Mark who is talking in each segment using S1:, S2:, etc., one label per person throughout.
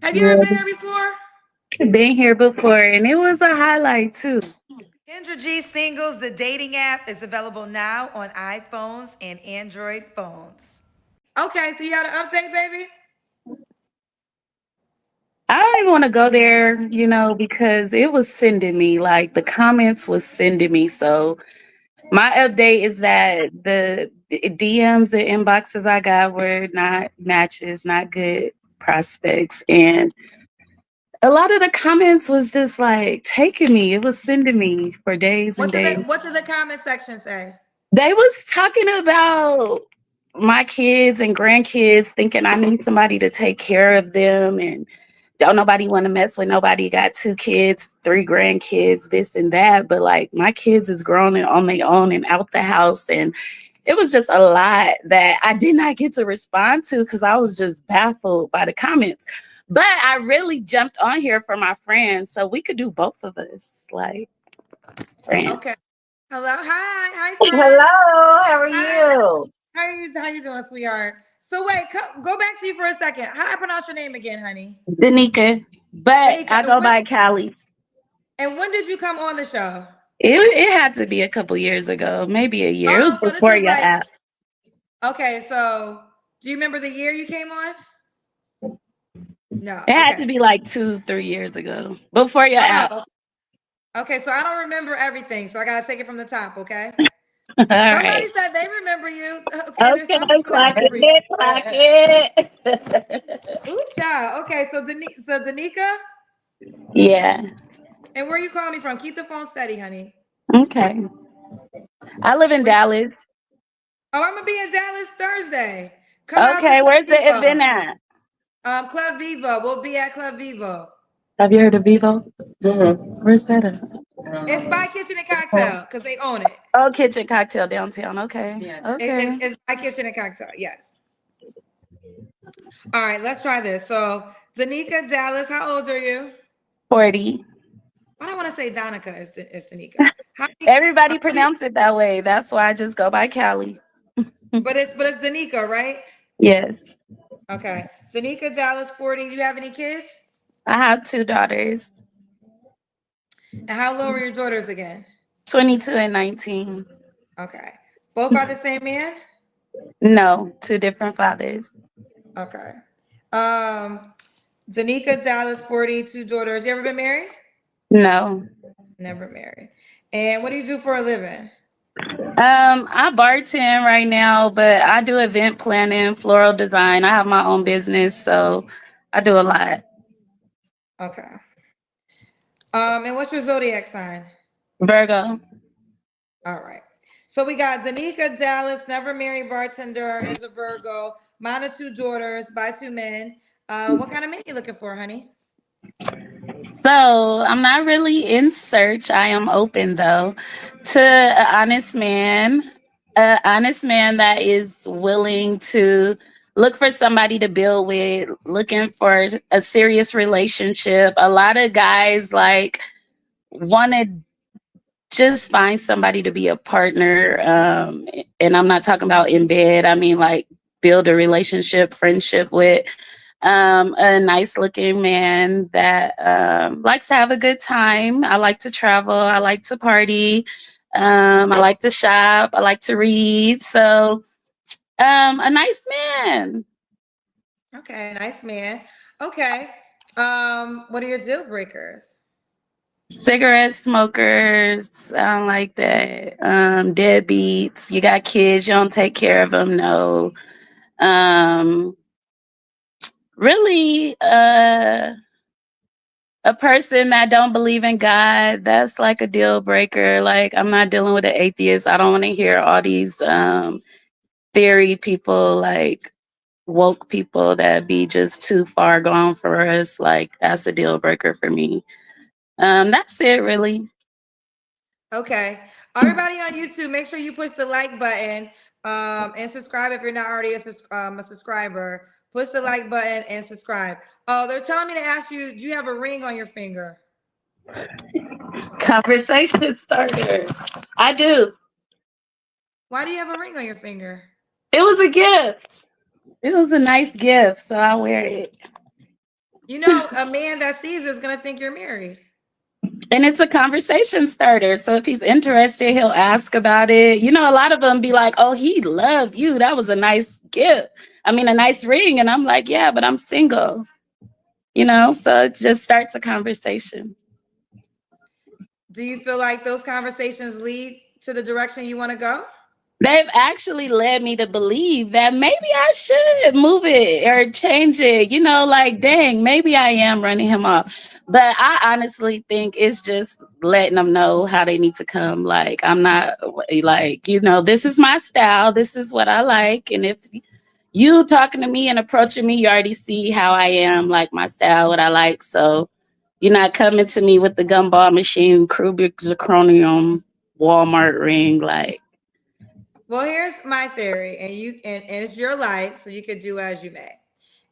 S1: Have you ever been
S2: Yeah,
S1: here before?
S2: been here before, and it was a highlight too.
S1: Kendra G Singles, the dating app, is available now on iPhones and Android phones. Okay, so you got an update, baby?
S2: I don't even want to go there, because it was sending me like the comments was sending me. So my update is that the DMs and inboxes I got were not matches, not good prospects, and a lot of the comments was just like taking me. It was sending me for days and days.
S1: What does the comment section say?
S2: They was talking about my kids and grandkids, thinking I need somebody to take care of them, and don't nobody want to mess with nobody. Got 2 kids, 3 grandkids, this and that. But like my kids is grown and on their own and out the house. And it was just a lot that I did not get to respond to because I was just baffled by the comments. But I really jumped on here for my friends. So we could do both of us, like friends.
S1: Okay. Hello. Hi, friend.
S3: Hello, how are
S1: Hi.
S3: you?
S1: How you doing, sweetheart? So wait, go back to you for a second. How do I pronounce your name again, honey?
S2: Danica, but
S1: Danica.
S2: I go by Callie.
S1: And when did you come on the show?
S2: It had to be a couple years ago, maybe a year. It was
S1: Oh, so this
S2: before
S1: is
S2: your
S1: like
S2: app.
S1: okay. So do you remember the year you came on? No.
S2: It had to
S1: Okay.
S2: be like 2, 3 years ago, before your app.
S1: Oh, okay. So I don't remember everything. So I gotta take it from the top. Okay.
S2: All
S1: Somebody
S2: right.
S1: said they remember you. Okay, there's
S2: Okay,
S1: some people that
S2: clock
S1: remember you.
S2: it, clock it.
S1: Ooh, child. Okay, so Danica,
S2: Yeah.
S1: and where you calling me from? Keep the phone steady, honey.
S2: Okay. I live in
S1: Where you,
S2: Dallas.
S1: oh, I'm gonna be in Dallas Thursday. Come out to
S2: Okay,
S1: Club
S2: where's the
S1: Vivo.
S2: event at?
S1: Club Vivo. We'll be at Club Vivo.
S2: Have you heard of Vivo? Where's that at?
S1: It's by Kitchen and Cocktail because they own it.
S2: Oh, Kitchen Cocktail downtown. Okay. Yeah. Okay.
S1: It's by Kitchen and Cocktail. Yes. All right, let's try this. So, Danica Dallas, how old are you?
S2: 40.
S1: Why do I want to say Donica is Danica?
S2: Everybody
S1: How many,
S2: pronounce it that way. That's why I just go by Callie.
S1: but it's Danica, right?
S2: Yes.
S1: Okay. Danica Dallas 40. Do you have any kids?
S2: I have 2 daughters,
S1: And how low are your daughters again?
S2: 22 and 19.
S1: Okay. Both by the same man?
S2: No, 2 different fathers.
S1: Okay. Um, Danica Dallas 42 daughters. You ever been married?
S2: No.
S1: Never married. And what do you do for a living?
S2: I bartend right now, but I do event planning, floral design. I have my own business, so I do a lot.
S1: Okay. And what's your zodiac sign?
S2: Virgo.
S1: All right. So we got Danica Dallas, never married bartender, is a Virgo, mine are 2 daughters by 2 men. What kind of man you looking for, honey?
S2: So I'm not really in search. I am open though to an honest man that is willing to look for somebody to build with, looking for a serious relationship. A lot of guys like want to just find somebody to be a partner. And I'm not talking about in bed. I mean, like build a relationship, friendship with a nice looking man that likes to have a good time. I like to travel. I like to party. I like to shop. I like to read. So, a nice man.
S1: Okay, nice man. Okay. What are your deal breakers?
S2: Cigarette smokers. I don't like that. Deadbeats. You got kids. You don't take care of them. No. Um, really. A person that don't believe in God, that's like a deal breaker. Like I'm not dealing with an atheist. I don't want to hear all these theory people, like woke people that be just too far gone for us. Like that's a deal breaker for me. That's it really.
S1: Okay. Everybody on YouTube, make sure you push the like button and subscribe if you're not already a subscriber. Push the like button and subscribe. Oh, they're telling me to ask you, do you have a ring on your finger?
S2: Conversation starter. I do.
S1: Why do you have a ring on your finger?
S2: It was a gift. It was a nice gift, so I wear it.
S1: You know, a man that sees is gonna think you're married.
S2: And it's a conversation starter. So if he's interested, he'll ask about it. You know, a lot of them be like, oh, he loved you. That was a nice gift. I mean, a nice ring. And I'm like, yeah, but I'm single. You know, so it just starts a conversation.
S1: Do you feel like those conversations lead to the direction you want to go?
S2: They've actually led me to believe that maybe I should move it or change it. You know, like, dang, maybe I am running him off. But I honestly think it's just letting them know how they need to come. Like, I'm not like, you know, this is my style. This is what I like. And if you talking to me and approaching me, you already see how I am, like my style, what I like. So you're not coming to me with the gumball machine, Kubik zirconium, Walmart ring. Like,
S1: Well, here's my theory, and it's your life, so you could do as you may.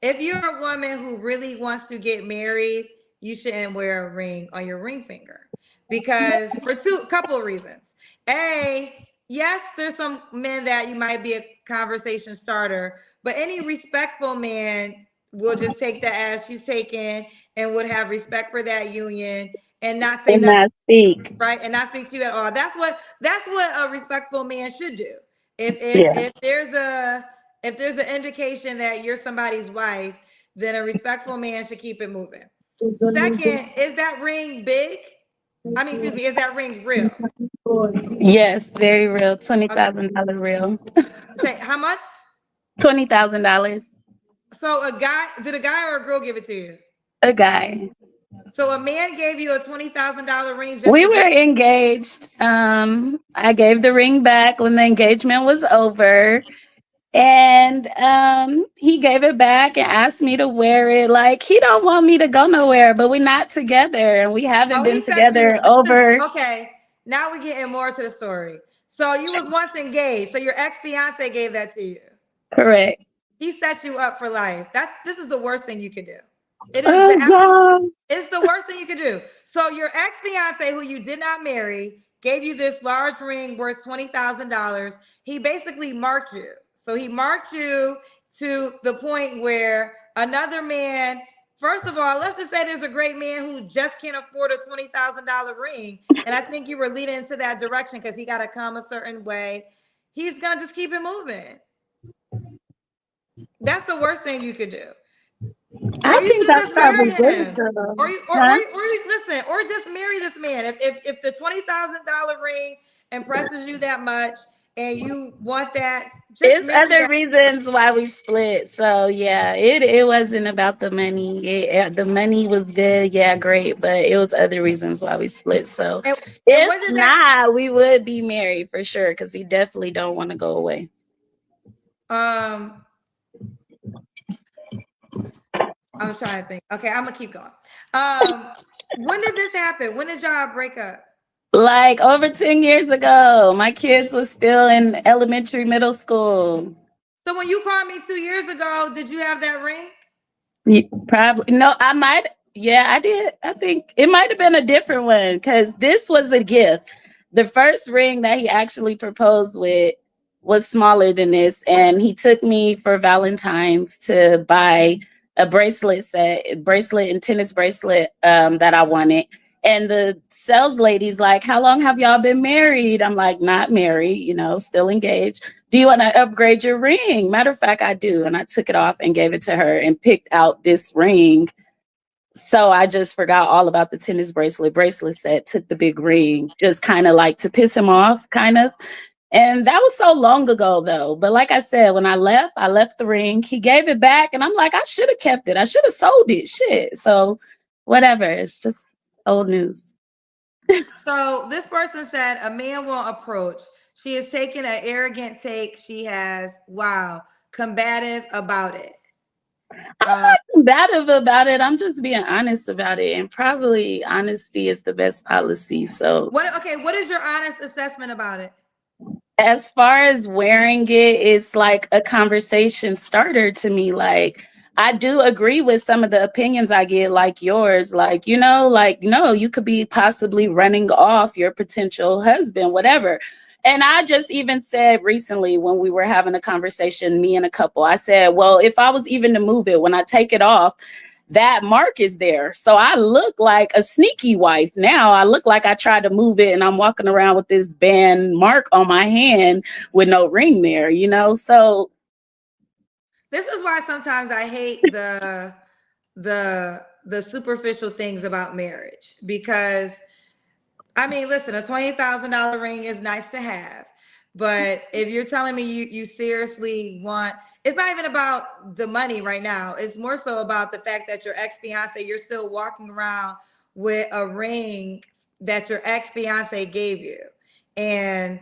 S1: If you're a woman who really wants to get married, you shouldn't wear a ring on your ring finger because for two couple of reasons. A, yes, there's some men that you might be a conversation starter, but any respectful man will just take that as she's taken and would have respect for that union and not say
S2: and
S1: nothing,
S2: not speak.
S1: right, and not speak to you at all. That's what a respectful man should do. If if
S2: Yeah.
S1: if there's a if there's an indication that you're somebody's wife, then a respectful man should keep it moving. Second, is that ring big? I mean, excuse me, is that ring real?
S2: Yes, very real. Twenty
S1: Okay,
S2: thousand dollar real.
S1: say how much?
S2: $20,000.
S1: So did a guy or a girl give it to you?
S2: A guy.
S1: So a man gave you a $20,000 ring just
S2: We
S1: to
S2: were
S1: get.
S2: engaged. I gave the ring back when the engagement was over. And he gave it back and asked me to wear it. Like, he don't want me to go nowhere, but we're not together and we haven't
S1: Oh, he
S2: been
S1: said you.
S2: together
S1: This is
S2: over.
S1: okay. Now we're getting more to the story. So you was once engaged. So your ex-fiance gave that to you.
S2: Correct.
S1: He set you up for life. This is the worst thing you could do. It is the
S2: Oh
S1: absolute.
S2: god.
S1: It's the worst thing you could do. So your ex-fiance, who you did not marry, gave you this large ring worth $20,000. He basically marked you. So he marked you to the point where another man. First of all, let's just say there's a great man who just can't afford a $20,000 ring, and I think you were leading into that direction because he got to come a certain way. He's gonna just keep it moving. That's the worst thing you could do. Or
S2: I
S1: you
S2: think
S1: should have
S2: that's
S1: just married
S2: probably good
S1: him.
S2: though.
S1: Or you
S2: Huh?
S1: or you listen, or just marry this man. If the $20,000 ring impresses you that much and you want that, just
S2: It's
S1: marry
S2: other
S1: that.
S2: reasons why we split. So yeah, it wasn't about the money. The money was good, yeah, great, but it was other reasons why we split. So
S1: And and
S2: if
S1: what did that
S2: not, we would be married for sure because he definitely don't want to go away.
S1: um I'm trying to think. Okay, I'm gonna keep going. When did this happen? When did y'all break up?
S2: Like over 10 years ago, my kids was still in elementary, middle school.
S1: So when you called me 2 years ago, did you have that ring?
S2: Probably no, I might. Yeah, I did. I think it might have been a different one because this was a gift. The first ring that he actually proposed with was smaller than this, and he took me for Valentine's to buy a bracelet and tennis bracelet that I wanted. And the sales lady's like, "How long have y'all been married?" I'm like, "Not married, you know, still engaged." Do you want to upgrade your ring? Matter of fact, I do. And I took it off and gave it to her and picked out this ring. So I just forgot all about the tennis bracelet set, took the big ring, just kind of like to piss him off, kind of. And that was so long ago, though. But like I left the ring. He gave it back, and I'm like, I should have kept it. I should have sold it. Shit. So whatever. It's just old news.
S1: So this person said a man will approach. She is taking an arrogant take. She has wow, combative about it. Uh,
S2: Combative about it. I'm just being honest about it. And probably honesty is the best policy. So
S1: what? Okay, what is your honest assessment about it?
S2: as far as wearing it, it's like a conversation starter to me. Like, I do agree with some of the opinions I get, like yours. Like, you know, like, no, you could be possibly running off your potential husband, whatever. And I just even said recently when we were having a conversation, me and a couple, I said, well, if I was even to move it, when I take it off, that mark is there. So I look like a sneaky wife. Now I look like I tried to move it and I'm walking around with this band mark on my hand with no ring there, you know? So
S1: This is why sometimes I hate the superficial things about marriage, because I mean, listen, a $20,000 ring is nice to have, but if you're telling me you seriously want, it's not even about the money right now. It's more so about the fact that your ex fiance, you're still walking around with a ring that your ex fiance gave you, and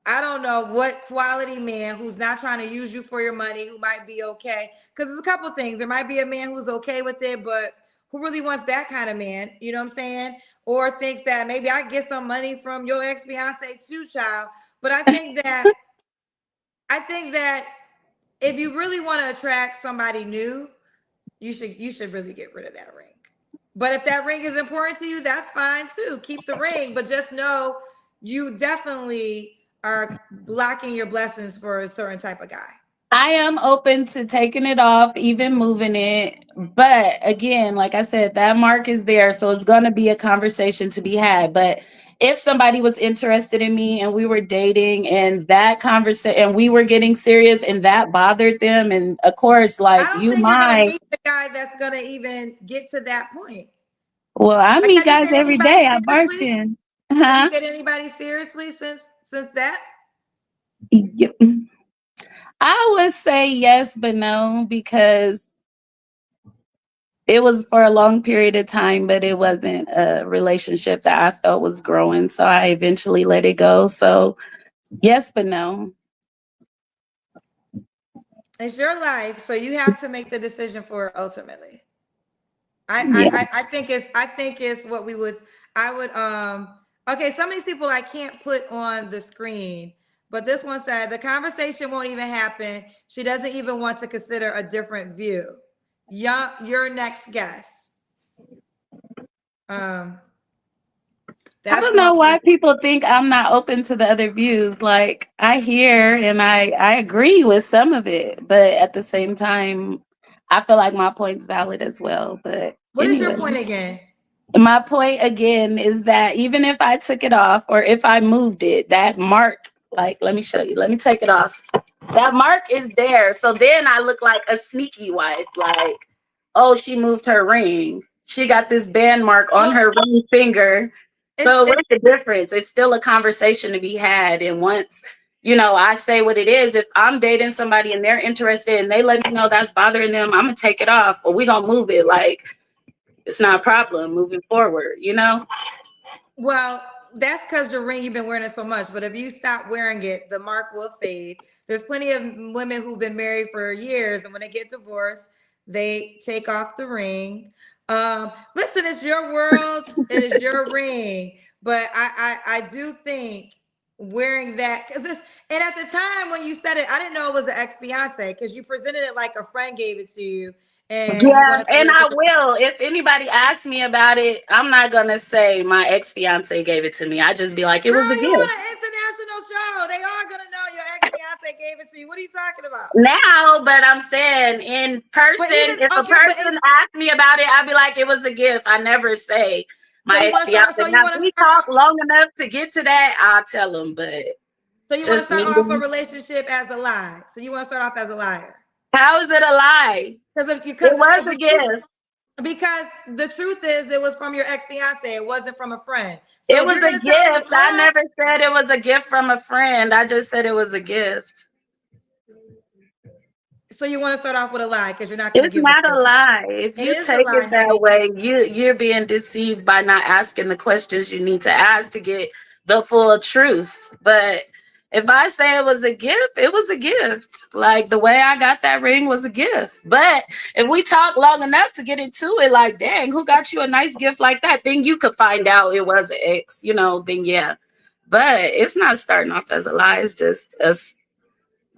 S1: I don't know what quality man who's not trying to use you for your money, who might be okay. Because there's a couple things. There might be a man who's okay with it, but who really wants that kind of man? You know what I'm saying? Or thinks that maybe I get some money from your ex fiance too, child. But I think that if you really want to attract somebody new, you should really get rid of that ring. But if that ring is important to you, that's fine too. Keep the ring, but just know you definitely are blocking your blessings for a certain type of guy.
S2: I am open to taking it off, even moving it. But again, like I said, that mark is there. So it's going to be a conversation to be had. But if somebody was interested in me and we were dating and that conversation and we were getting serious and that bothered them, and of course,
S1: I
S2: like
S1: don't
S2: you
S1: think you're gonna
S2: might,
S1: meet the guy that's gonna even get to that point.
S2: well, I
S1: Like,
S2: meet
S1: have you
S2: guys
S1: dated
S2: every
S1: anybody
S2: day. I
S1: seriously?
S2: bartend.
S1: Have you
S2: Huh?
S1: dated anybody seriously since that?
S2: Yep. I would say yes, but no, because it was for a long period of time, but it wasn't a relationship that I felt was growing. So I eventually let it go. So yes, but no.
S1: It's your life, so you have to make the decision for it ultimately. I,
S2: Yeah.
S1: I I think it's what we would I would okay, some of these people I can't put on the screen, but this one said the conversation won't even happen. She doesn't even want to consider a different view. Yeah, your next guest. Um,
S2: I
S1: that's
S2: don't
S1: one
S2: know why
S1: person.
S2: people think I'm not open to the other views. Like I hear and I agree with some of it, but at the same time, I feel like my point's valid as well. But
S1: What is your
S2: anyway.
S1: point again?
S2: My point again is that even if I took it off or if I moved it, that mark, like, let me show you, let me take it off. That mark is there. So then I look like a sneaky wife. Like, oh, she moved her ring. She got this band mark on
S1: Well,
S2: her ring finger. So
S1: it's
S2: what's the difference? It's still a conversation to be had. And once, I say what it is, if I'm dating somebody and they're interested and they let me know that's bothering them, I'm going to take it off or we going to move it. Like, it's not a problem moving forward.
S1: Well, that's because the ring you've been wearing it so much. But if you stop wearing it, the mark will fade. There's plenty of women who've been married for years, and when they get divorced, they take off the ring. Listen, it's your world, it is your ring. But I do think wearing that because this, and at the time when you said it, I didn't know it was an ex fiance because you presented it like a friend gave it to you, and you
S2: Yeah,
S1: wanted to
S2: and
S1: wear it
S2: I
S1: to the.
S2: will. If anybody asks me about it, I'm not gonna say my ex fiance gave it to me. I just be like, it was
S1: Girl,
S2: a
S1: you
S2: gift.
S1: on an international show. They are gonna know your ex fiance gave it to you. What are you talking about?
S2: Now, but I'm saying in
S1: But
S2: person,
S1: even
S2: if a
S1: okay, but
S2: person asks me about it, I'd be like, it was a gift. I never say
S1: so
S2: my
S1: you
S2: ex
S1: want to start.
S2: fiance.
S1: So you
S2: Now,
S1: want
S2: if
S1: to
S2: we
S1: start
S2: talk
S1: off.
S2: long enough to get to that, I'll tell them. But
S1: So you want to
S2: just
S1: start off a
S2: meeting,
S1: relationship as a lie. So you want to start off as a liar.
S2: how is it a lie?
S1: Because if you
S2: It
S1: because
S2: was
S1: because
S2: a
S1: the truth
S2: gift.
S1: because the truth is it was from your ex fiance. It wasn't from a friend. So
S2: It
S1: if
S2: was
S1: you're
S2: a
S1: gonna tell me,
S2: gift. I
S1: oh,
S2: never said it was a gift from a friend. I just said it was a gift.
S1: so you want to start off with a lie because you're not gonna
S2: It's
S1: give the
S2: not
S1: full
S2: a
S1: truth.
S2: lie. If
S1: It
S2: you
S1: is a
S2: take it
S1: lie,
S2: that
S1: honey.
S2: way, you're being deceived by not asking the questions you need to ask to get the full truth. But if I say it was a gift, it was a gift. Like the way I got that ring was a gift. But if we talk long enough to get into it, like, dang, who got you a nice gift like that? Then you could find out it was an ex, then yeah. But it's not starting off as a lie. It's just us.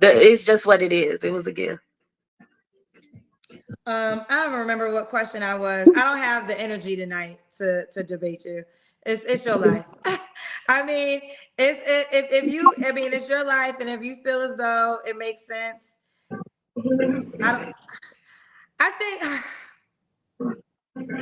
S2: It's just what it is. It was a gift.
S1: I don't remember what question I was. I don't have the energy tonight to debate you. It's your life. I mean, if you, I mean, it's your life, and if you feel as though it makes sense, I don't. I think.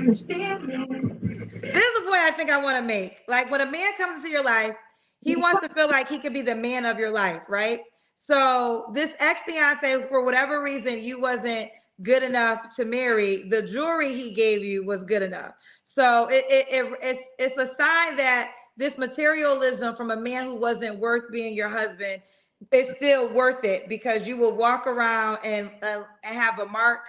S1: This is a point I think I want to make. Like when a man comes into your life, he wants to feel like he could be the man of your life, right? So this ex-fiance, for whatever reason, you wasn't good enough to marry. The jewelry he gave you was good enough. So it's a sign that this materialism from a man who wasn't worth being your husband is still worth it because you will walk around and have a mark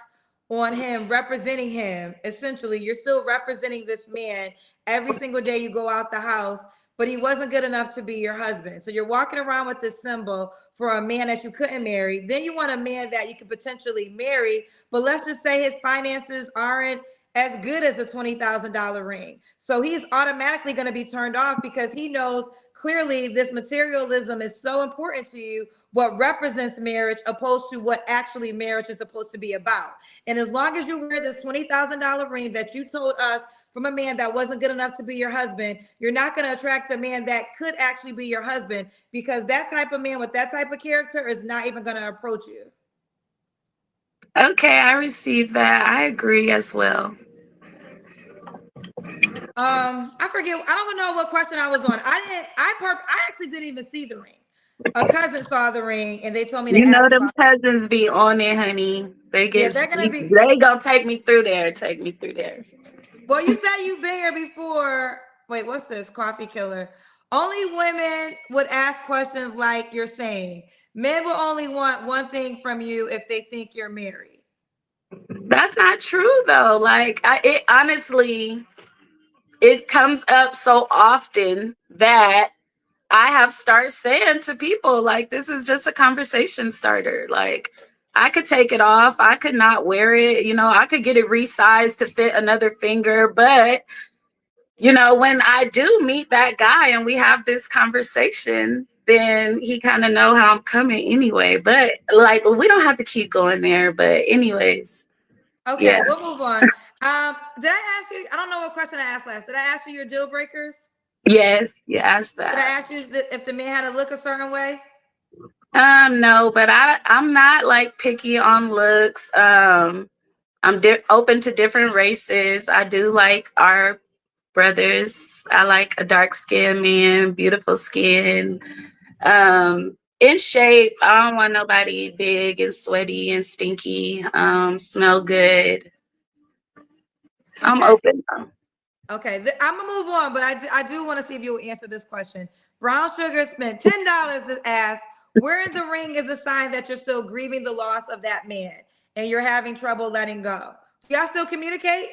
S1: on him representing him. Essentially, you're still representing this man every single day you go out the house, but he wasn't good enough to be your husband. So you're walking around with this symbol for a man that you couldn't marry. Then you want a man that you could potentially marry, but let's just say his finances aren't as good as a $20,000 ring. So he's automatically going to be turned off because he knows clearly this materialism is so important to you, what represents marriage opposed to what actually marriage is supposed to be about. And as long as you wear this $20,000 ring that you told us from a man that wasn't good enough to be your husband, you're not going to attract a man that could actually be your husband because that type of man with that type of character is not even going to approach you.
S2: Okay, I received that. I agree as well.
S1: I forget. I don't know what question I was on. I actually didn't even see the ring. A cousin saw the ring and they told me to
S2: You know
S1: ask
S2: them
S1: about.
S2: cousins be on it, honey.
S1: Yeah, they're gonna be.
S2: They gonna take me through there. Take me through there.
S1: Well, you said you've been here before. Wait, what's this? Coffee killer. Only women would ask questions like you're saying. Men will only want one thing from you if they think you're married.
S2: That's not true though. Like it honestly, it comes up so often that I have started saying to people like this is just a conversation starter. Like I could take it off. I could not wear it. You know, I could get it resized to fit another finger, but you know, when I do meet that guy and we have this conversation, then he kind of know how I'm coming anyway. But like, we don't have to keep going there. But anyways, yeah,
S1: Okay, we'll move on. Did I ask you? I don't know what question I asked last. Did I ask you your deal breakers?
S2: yes, you asked
S1: Did I
S2: that.
S1: ask you if the man had to look a certain way?
S2: No, but I'm not like picky on looks. I'm open to different races. I do like our brothers. I like a dark skinned man, beautiful skin. In shape. I don't want nobody big and sweaty and stinky. Smell good. I'm
S1: Okay.
S2: open though.
S1: Okay, I'm gonna move on, but I do want to see if you'll answer this question. Brown Sugar spent $10 to ask, where in the ring is a sign that you're still grieving the loss of that man and you're having trouble letting go? Do y'all still communicate?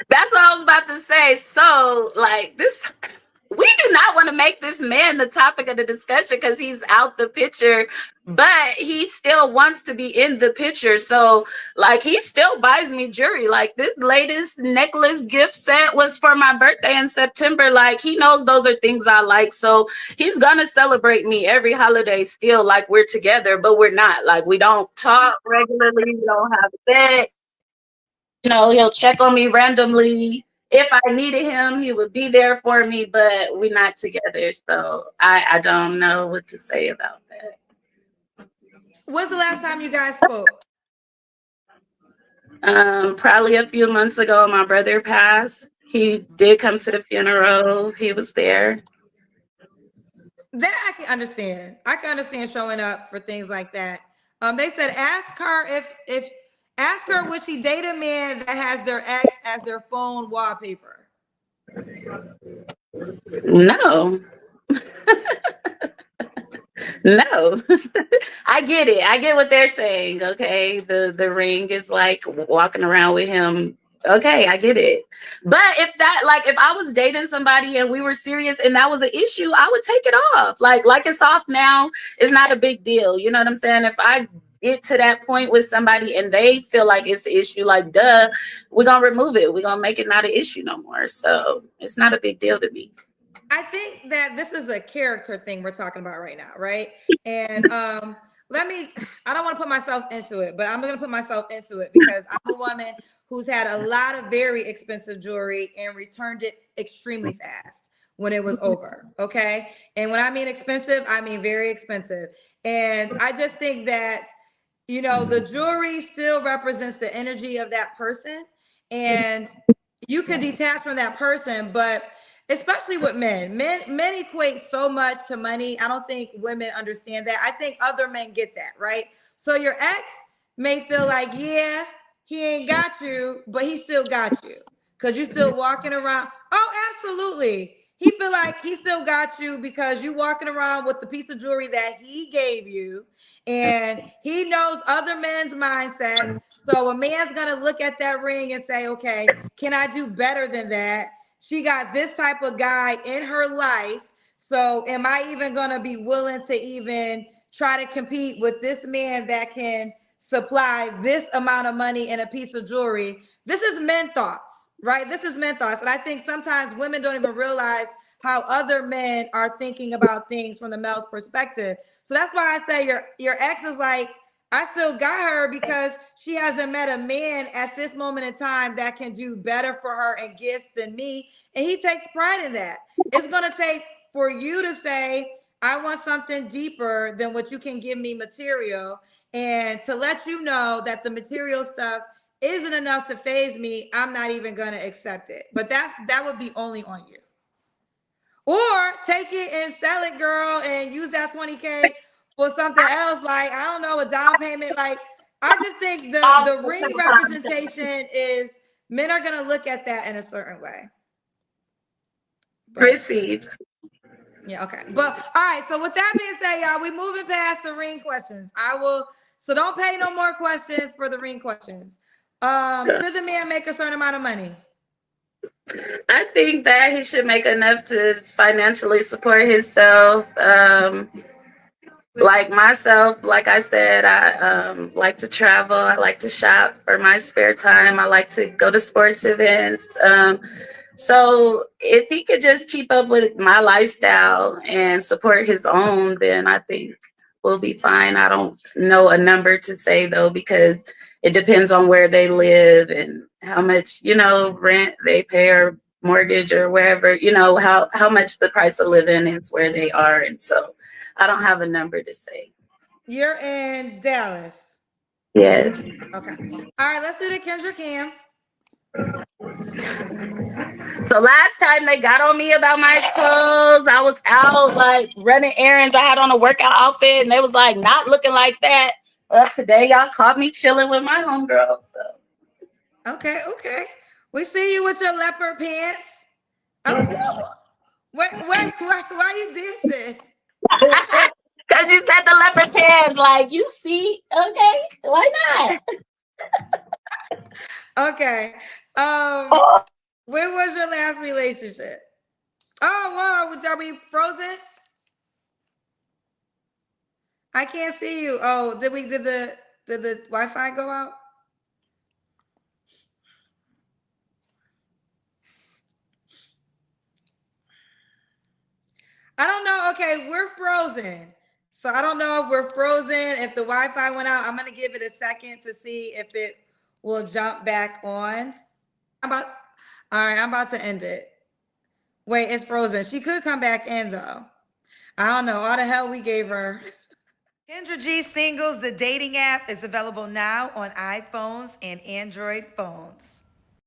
S2: That's what I was about to say. So, like this, we do not want to make this man the topic of the discussion because he's out the picture, but he still wants to be in the picture. So, like, he still buys me jewelry. Like, this latest necklace gift set was for my birthday in September. Like, he knows those are things I like. So, he's gonna celebrate me every holiday still, like, we're together, but we're not. Like, we don't talk regularly, we don't have sex. You know, he'll check on me randomly. If I needed him, he would be there for me, but we're not together. So I don't know what to say about that.
S1: When's the last time you guys spoke?
S2: Probably a few months ago, my brother passed. He did come to the funeral. He was there.
S1: That I can understand. I can understand showing up for things like that. They said ask her if ask her would she date a man that has their ex as their phone wallpaper.
S2: No, no. I get it. I get what they're saying. Okay. The ring is like walking around with him. Okay, I get it. But if I was dating somebody and we were serious and that was an issue, I would take it off. Like it's off now. It's not a big deal. You know what I'm saying? If I get to that point with somebody and they feel like it's an issue, like duh, we're gonna remove it. We're gonna make it not an issue no more. So it's not a big deal to me.
S1: I think that this is a character thing we're talking about right now, right? And let me I don't want to put myself into it, but I'm going to put myself into it because I'm a woman who's had a lot of very expensive jewelry and returned it extremely fast when it was over, okay? And when I mean expensive, I mean very expensive. And I just think that the jewelry still represents the energy of that person and you could detach from that person. But especially with men equate so much to money. I don't think women understand that. I think other men get that, right? So your ex may feel like, yeah, he ain't got you, but he still got you because you still walking around. Oh, absolutely. He feel like he still got you because you walking around with the piece of jewelry that he gave you, and he knows other men's mindsets. So a man's gonna look at that ring and say, okay, can I do better than that? She got this type of guy in her life. So am I even gonna be willing to even try to compete with this man that can supply this amount of money and a piece of jewelry? This is men thoughts, right? This is men thoughts. And I think sometimes women don't even realize how other men are thinking about things from the male's perspective. So that's why I say your ex is like, I still got her because she hasn't met a man at this moment in time that can do better for her and gifts than me. And he takes pride in that. It's going to take for you to say, I want something deeper than what you can give me material. And to let you know that the material stuff isn't enough to phase me, I'm not even going to accept it. But that would be only on you. Or take it and sell it, girl, and use that 20K for something else. Like, I don't know, a down payment. Like, I just think the ring representation is men are gonna look at that in a certain way. But
S2: Received.
S1: yeah, okay. But all right, so with that being said, y'all, we moving past the ring questions. I will so don't pay no more questions for the ring questions. Should the man make a certain amount of money?
S2: I think that he should make enough to financially support himself. Like myself, like I said, I like to travel. I like to shop for my spare time. I like to go to sports events. So if he could just keep up with my lifestyle and support his own, then I think we'll be fine. I don't know a number to say though, because it depends on where they live and how much, rent they pay or mortgage or wherever, how much the price of living is where they are. And so I don't have a number to say.
S1: You're in Dallas.
S2: Yes.
S1: Okay. All right, let's do the Kendra Cam.
S2: So last time they got on me about my clothes, I was out like running errands. I had on a workout outfit and they was like not looking like that. Well, today y'all caught me chilling with my homegirl. So
S1: Okay, okay. We see you with your leopard pants. Oh, why you dancing?
S2: because you said the leopard pants, like you see, okay, why not?
S1: Okay. When was your last relationship? Oh, wow. Would y'all be frozen? I can't see you. Oh, did the Wi-Fi go out? I don't know. Okay, we're frozen. So I don't know if we're frozen. If the Wi-Fi went out, I'm gonna give it a second to see if it will jump back on. I'm about all right, I'm about to end it. Wait, it's frozen. She could come back in though. I don't know. All the hell we gave her. Kendra G Singles, the dating app, is available now on iPhones and Android phones.